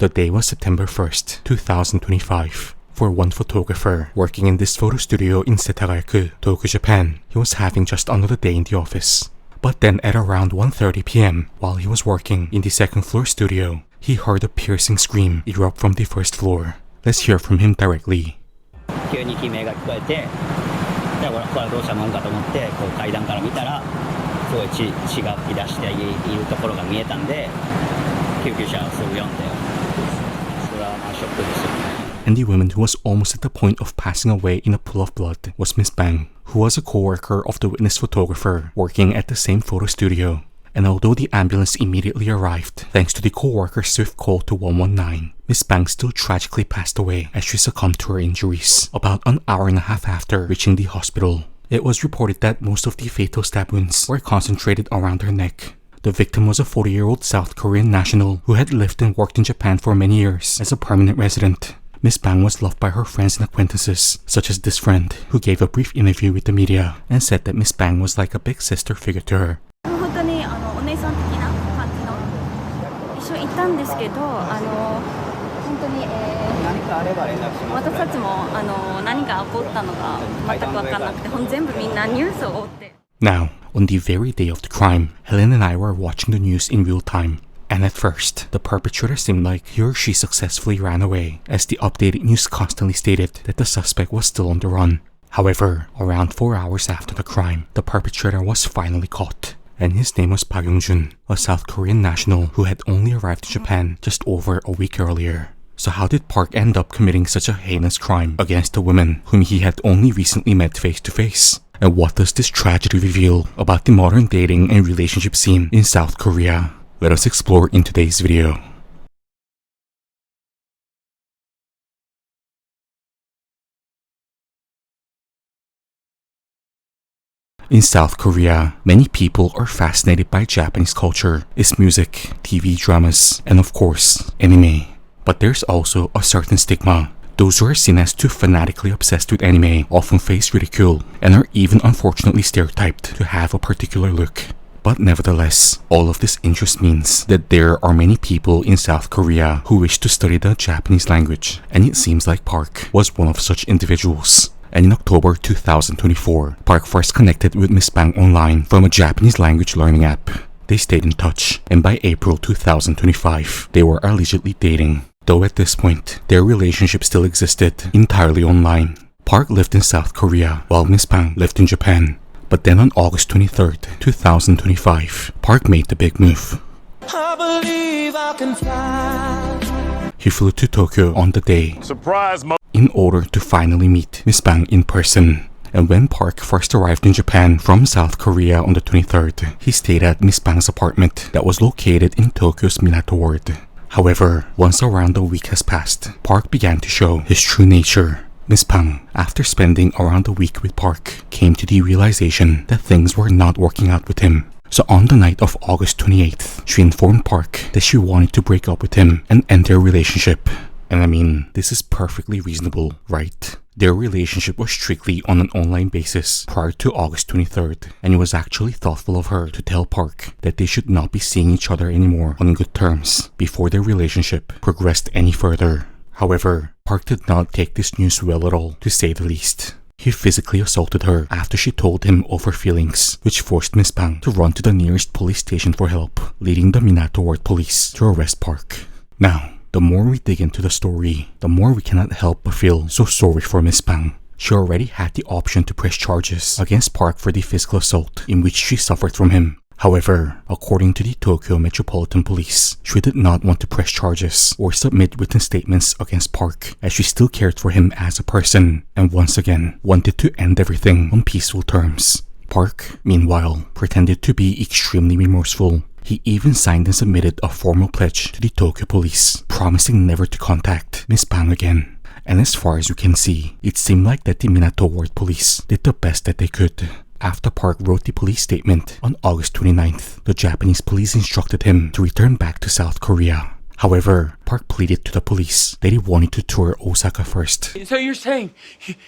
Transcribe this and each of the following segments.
The day was September 1st, 2025. For one photographer working in this photo studio in Setagayaku, Tokyo, Japan, he was having just another day in the office. But then at around 1:30 p.m., while he was working in the second floor studio, he heard a piercing scream erupt from the first floor. Let's hear from him directly. 急に悲鳴が聞こえて、でこれはどうしたもんかと思ってこう階段から見たらすごい血が噴き出しているところが見えたんで救急車をすぐ呼んで、それはまあショックですよね。And the woman who was almost at the point of passing away in a pool of blood was Miss Bang, who was a co-worker of the witness photographer working at the same photo studio. And although the ambulance immediately arrived, thanks to the co-worker's swift call to 119, Miss Bang still tragically passed away as she succumbed to her injuries about an hour and a half after reaching the hospital. It was reported that most of the fatal stab wounds were concentrated around her neck. The victim was a 40-year-old South Korean national who had lived and worked in Japan for many years as a permanent resident. Miss Bang was loved by her friends and acquaintances, such as this friend, who gave a brief interview with the media and said that Miss Bang was like a big sister figure to her. 本当にお姉さん的な感じの一緒にいたんですけど、本当に何かあれば連絡します。私たちも何が起こったのか全く分からなくて、全部みんなニュースを追って。Now, on the very day of the crime, Helen and I were watching the news in real time. And at first, the perpetrator seemed like he or she successfully ran away, as the updated news constantly stated that the suspect was still on the run. However, around 4 hours after the crime, the perpetrator was finally caught. And his name was Park Yong Jun, a South Korean national who had only arrived in Japan just over a week earlier. So how did Park end up committing such a heinous crime against a woman whom he had only recently met face to face? And what does this tragedy reveal about the modern dating and relationship scene in South Korea? Let us explore in today's video. In South Korea, many people are fascinated by Japanese culture, its music, TV dramas, and of course, anime. But there's also a certain stigma. Those who are seen as too fanatically obsessed with anime often face ridicule and are even unfortunately stereotyped to have a particular look. But nevertheless, all of this interest means that there are many people in South Korea who wish to study the Japanese language, and it seems like Park was one of such individuals. And in October 2024, Park first connected with Miss Bang online from a Japanese language learning app. They stayed in touch, and by April 2025, they were allegedly dating. Though at this point, their relationship still existed entirely online. Park lived in South Korea, while Miss Bang lived in Japan. But then on August 23rd, 2025, Park made the big move. I believe I can fly. He flew to Tokyo on the day. Surprise, in order to finally meet Miss Bang in person. And when Park first arrived in Japan from South Korea on the 23rd, he stayed at Miss Bang's apartment that was located in Tokyo's Minato ward. However, once around a week has passed, Park began to show his true nature. Miss Bang, after spending around a week with Park, came to the realization that things were not working out with him. So on the night of August 28th, she informed Park that she wanted to break up with him and end their relationship. And I mean, this is perfectly reasonable, right? Their relationship was strictly on an online basis prior to August 23rd, and it was actually thoughtful of her to tell Park that they should not be seeing each other anymore on good terms before their relationship progressed any further. However, Park did not take this news well at all, to say the least. He physically assaulted her after she told him of her feelings, which forced Miss Bang to run to the nearest police station for help, leading the Minato Ward police to arrest Park. Now, the more we dig into the story, the more we cannot help but feel so sorry for Miss Bang. She already had the option to press charges against Park for the physical assault in which she suffered from him. However, according to the Tokyo Metropolitan Police, she did not want to press charges or submit written statements against Park, as she still cared for him as a person and once again wanted to end everything on peaceful terms. Park, meanwhile, pretended to be extremely remorseful. He even signed and submitted a formal pledge to the Tokyo police, promising never to contact Miss Bang again. And as far as we can see, it seemed like that the Minato Ward police did the best that they could. After Park wrote the police statement on August 29th, the Japanese police instructed him to return back to South Korea. However, Park pleaded to the police that he wanted to tour Osaka first. So you're saying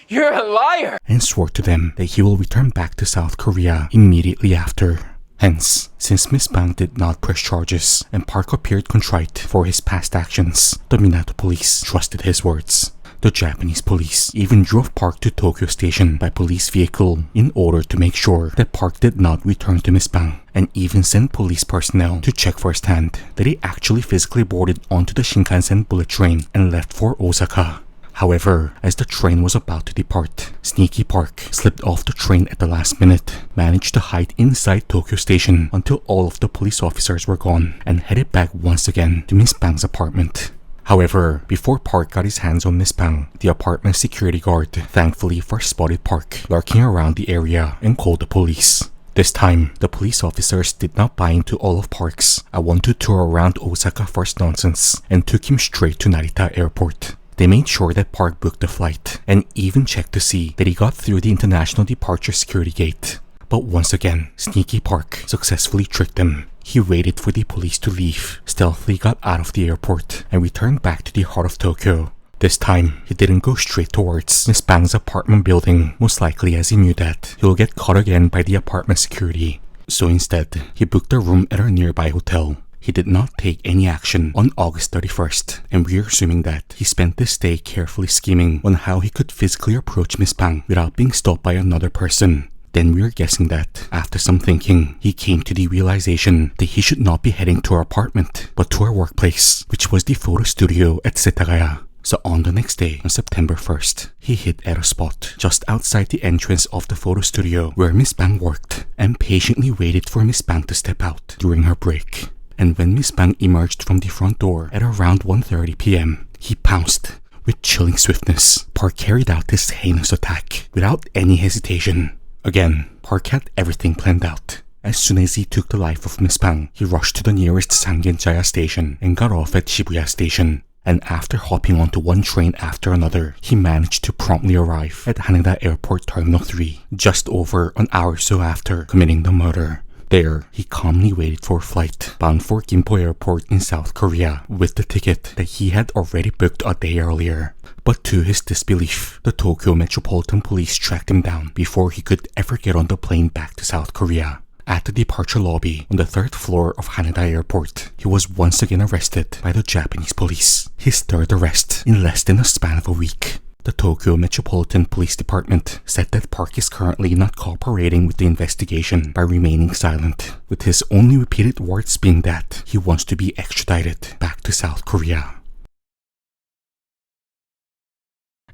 you're a liar? And swore to them that he will return back to South Korea immediately after. Hence, since Miss Bang did not press charges and Park appeared contrite for his past actions, the Minato police trusted his words. The Japanese police even drove Park to Tokyo Station by police vehicle in order to make sure that Park did not return to Miss Bang, and even sent police personnel to check firsthand that he actually physically boarded onto the Shinkansen bullet train and left for Osaka. However, as the train was about to depart, Sneaky Park slipped off the train at the last minute, managed to hide inside Tokyo Station until all of the police officers were gone, and headed back once again to Miss Bang's apartment. However, before Park got his hands on Miss Bang, the apartment security guard thankfully first spotted Park lurking around the area and called the police. This time, the police officers did not buy into all of Park's "I want to tour around Osaka first" nonsense and took him straight to Narita Airport. They made sure that Park booked the flight and even checked to see that he got through the international departure security gate. But once again, Sneaky Park successfully tricked them. He waited for the police to leave, stealthily got out of the airport, and returned back to the heart of Tokyo. This time, he didn't go straight towards Miss Bang's apartment building, most likely as he knew that he will get caught again by the apartment security. So instead, he booked a room at a nearby hotel. He did not take any action on August 31st, and we're assuming that he spent this day carefully scheming on how he could physically approach Miss Bang without being stopped by another person. Then we're guessing that, after some thinking, he came to the realization that he should not be heading to her apartment, but to her workplace, which was the photo studio at Setagaya. So on the next day, on September 1st, he hid at a spot just outside the entrance of the photo studio where Miss Bang worked, and patiently waited for Miss Bang to step out during her break. And when Miss Bang emerged from the front door at around 1:30 p.m., he pounced. With chilling swiftness, Park carried out this heinous attack without any hesitation. Again, Park had everything planned out. As soon as he took the life of Miss Bang, he rushed to the nearest Sangenjaya station and got off at Shibuya station. And after hopping onto one train after another, he managed to promptly arrive at Haneda Airport Terminal 3, just over an hour or so after committing the murder. There, he calmly waited for a flight bound for Gimpo Airport in South Korea with the ticket that he had already booked a day earlier. But to his disbelief, the Tokyo Metropolitan Police tracked him down before he could ever get on the plane back to South Korea. At the departure lobby on the 3rd floor of Haneda Airport, he was once again arrested by the Japanese police, his third arrest in less than a span of a week. The Tokyo Metropolitan Police Department said that Park is currently not cooperating with the investigation by remaining silent, with his only repeated words being that he wants to be extradited back to South Korea.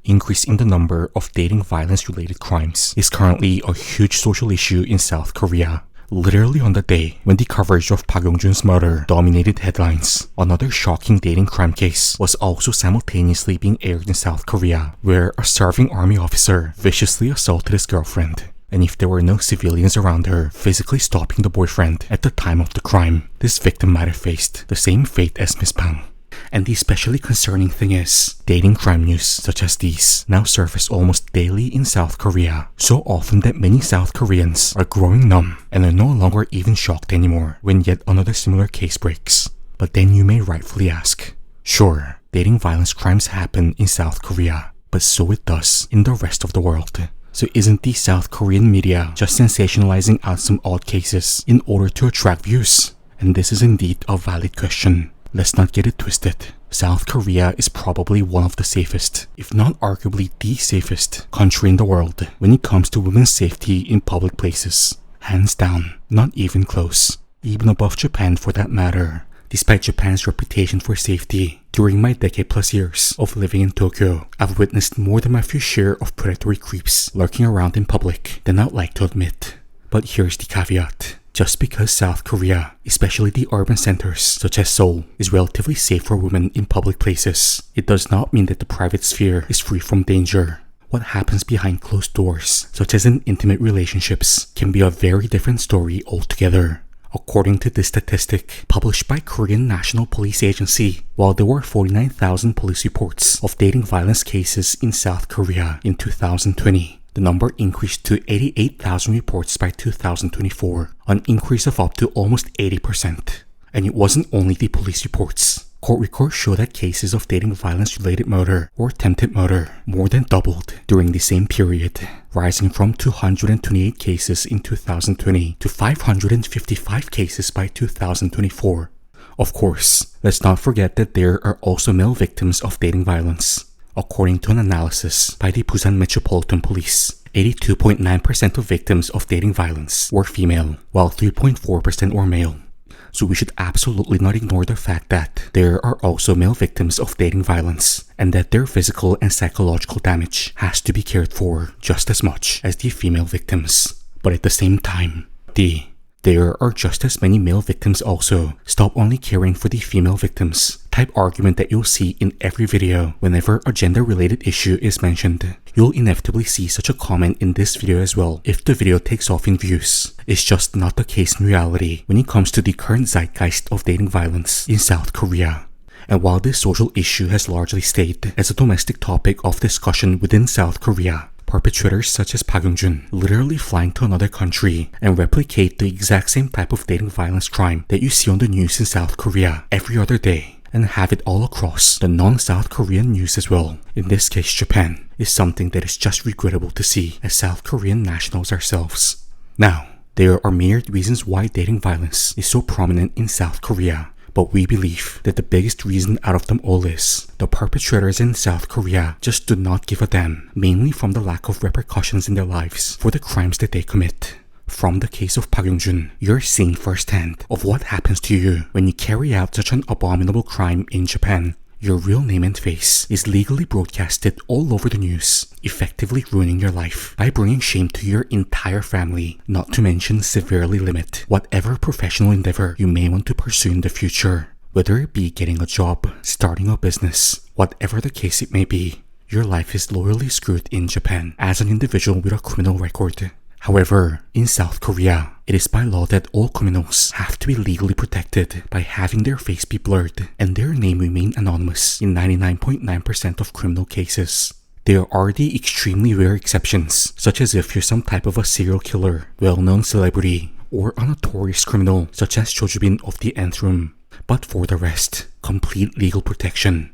Increase in the number of dating violence-related crimes is currently a huge social issue in South Korea. Literally on the day when the coverage of Park Yong Jun's murder dominated headlines, another shocking dating crime case was also simultaneously being aired in South Korea, where a serving army officer viciously assaulted his girlfriend. And if there were no civilians around her physically stopping the boyfriend at the time of the crime, this victim might have faced the same fate as Miss Bang. And the especially concerning thing is, dating crime news such as these now surface almost daily in South Korea, so often that many South Koreans are growing numb and are no longer even shocked anymore when yet another similar case breaks. But then you may rightfully ask, sure, dating violence crimes happen in South Korea, but so it does in the rest of the world. So isn't the South Korean media just sensationalizing out some odd cases in order to attract views? And this is indeed a valid question. Let's not get it twisted. South Korea is probably one of the safest, if not arguably the safest, country in the world when it comes to women's safety in public places. Hands down, not even close. Even above Japan for that matter. Despite Japan's reputation for safety, during my decade-plus years of living in Tokyo, I've witnessed more than my fair share of predatory creeps lurking around in public than I'd like to admit. But here's the caveat. Just because South Korea, especially the urban centers such as Seoul, is relatively safe for women in public places, it does not mean that the private sphere is free from danger. What happens behind closed doors, such as in intimate relationships, can be a very different story altogether. According to this statistic, published by Korean National Police Agency, while there were 49,000 police reports of dating violence cases in South Korea in 2020, the number increased to 88,000 reports by 2024, an increase of up to almost 80%. And it wasn't only the police reports. Court records show that cases of dating violence-related murder or attempted murder more than doubled during the same period, rising from 228 cases in 2020 to 555 cases by 2024. Of course, let's not forget that there are also male victims of dating violence. According to an analysis by the Busan Metropolitan Police, 82.9% of victims of dating violence were female, while 3.4% were male. So we should absolutely not ignore the fact that there are also male victims of dating violence, and that their physical and psychological damage has to be cared for just as much as the female victims. But at the same time, there are just as many male victims also. Stop only caring for the female victims type argument that you'll see in every video whenever a gender-related issue is mentioned. You'll inevitably see such a comment in this video as well if the video takes off in views. It's just not the case in reality when it comes to the current zeitgeist of dating violence in South Korea. And while this social issue has largely stayed as a domestic topic of discussion within South Korea, perpetrators such as Park Yong Jun literally flying to another country and replicate the exact same type of dating violence crime that you see on the news in South Korea every other day, and have it all across the non-South Korean news as well, in this case Japan, is something that is just regrettable to see as South Korean nationals ourselves. Now, there are myriad reasons why dating violence is so prominent in South Korea, but we believe that the biggest reason out of them all is the perpetrators in South Korea just do not give a damn, mainly from the lack of repercussions in their lives for the crimes that they commit. From the case of Park Yong Jun, you're seeing firsthand of what happens to you when you carry out such an abominable crime in Japan. Your real name and face is legally broadcasted all over the news, effectively ruining your life by bringing shame to your entire family, not to mention severely limit whatever professional endeavor you may want to pursue in the future. Whether it be getting a job, starting a business, whatever the case it may be, your life is loyally screwed in Japan as an individual with a criminal record. However, in South Korea, it is by law that all criminals have to be legally protected by having their face be blurred and their name remain anonymous in 99.9% of criminal cases. There are the extremely rare exceptions, such as if you're some type of a serial killer, well-known celebrity, or a notorious criminal such as Cho Joo-bin of the Nth Room. But for the rest, complete legal protection.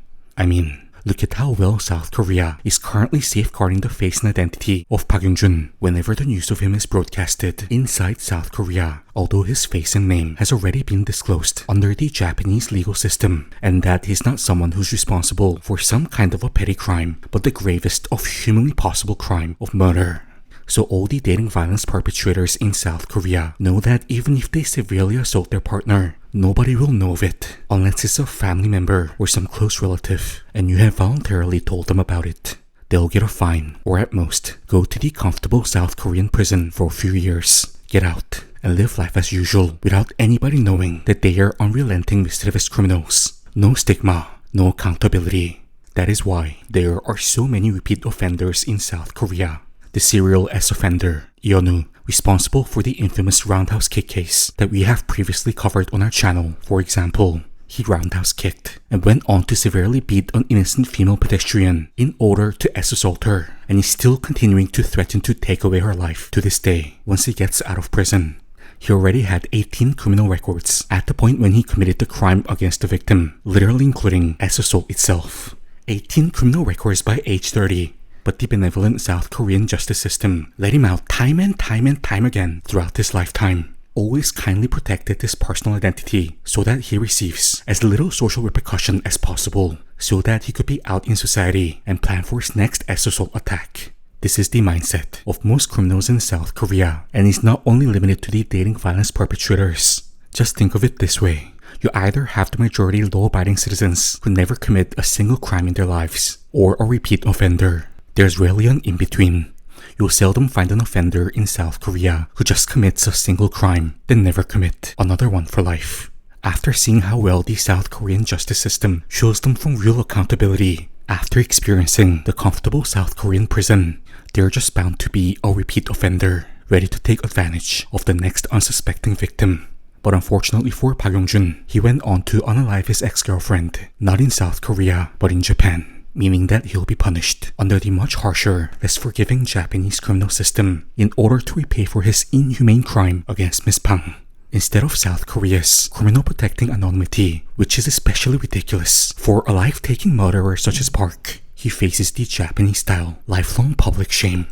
Look at how well South Korea is currently safeguarding the face and identity of Park Yong Jun whenever the news of him is broadcasted inside South Korea, although his face and name has already been disclosed under the Japanese legal system, and that he's not someone who's responsible for some kind of a petty crime, but the gravest of humanly possible crime of murder. So all the dating violence perpetrators in South Korea know that even if they severely assault their partner, nobody will know of it unless it's a family member or some close relative, and you have voluntarily told them about it. They'll get a fine, or at most, go to the comfortable South Korean prison for a few years, get out, and live life as usual without anybody knowing that they are unrelenting mischievous criminals. No stigma, no accountability. That is why there are so many repeat offenders in South Korea. The serial S-offender, Yeonu, responsible for the infamous roundhouse kick case that we have previously covered on our channel, for example. He roundhouse kicked and went on to severely beat an innocent female pedestrian in order to S-assault her, and is still continuing to threaten to take away her life to this day once he gets out of prison. He already had 18 criminal records at the point when he committed the crime against the victim, literally including S-assault itself. 18 criminal records by age 30. But the benevolent South Korean justice system let him out time and time again throughout his lifetime. Always kindly protected his personal identity so that he receives as little social repercussion as possible, so that he could be out in society and plan for his next S-assault attack. This is the mindset of most criminals in South Korea, and is not only limited to the dating violence perpetrators. Just think of it this way. You either have the majority law-abiding citizens who never commit a single crime in their lives, or a repeat offender. There's rarely an in-between. You'll seldom find an offender in South Korea who just commits a single crime, then never commit another one for life. After seeing how well the South Korean justice system shields them from real accountability, after experiencing the comfortable South Korean prison, they're just bound to be a repeat offender, ready to take advantage of the next unsuspecting victim. But unfortunately for Park Yong Jun, he went on to unalive his ex-girlfriend, not in South Korea, but in Japan. Meaning that he'll be punished under the much harsher, less forgiving Japanese criminal system in order to repay for his inhumane crime against Miss Pang. Instead of South Korea's criminal protecting anonymity, which is especially ridiculous for a life-taking murderer such as Park, he faces the Japanese-style lifelong public shame.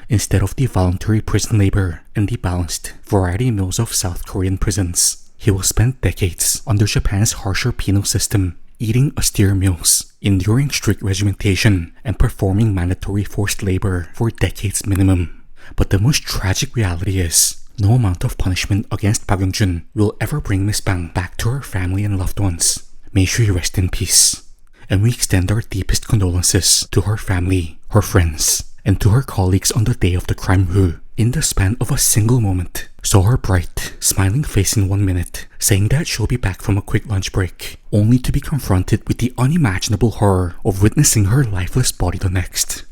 Instead of the voluntary prison labor and the balanced variety meals of South Korean prisons, he will spend decades under Japan's harsher penal system, eating austere meals, enduring strict regimentation, and performing mandatory forced labor for decades minimum. But the most tragic reality is, no amount of punishment against Park Yong Jun will ever bring Miss Bang back to her family and loved ones. May she rest in peace. And we extend our deepest condolences to her family, her friends, and to her colleagues on the day of the crime who, in the span of a single moment, saw her bright, smiling face in 1 minute, saying that she'll be back from a quick lunch break, only to be confronted with the unimaginable horror of witnessing her lifeless body the next.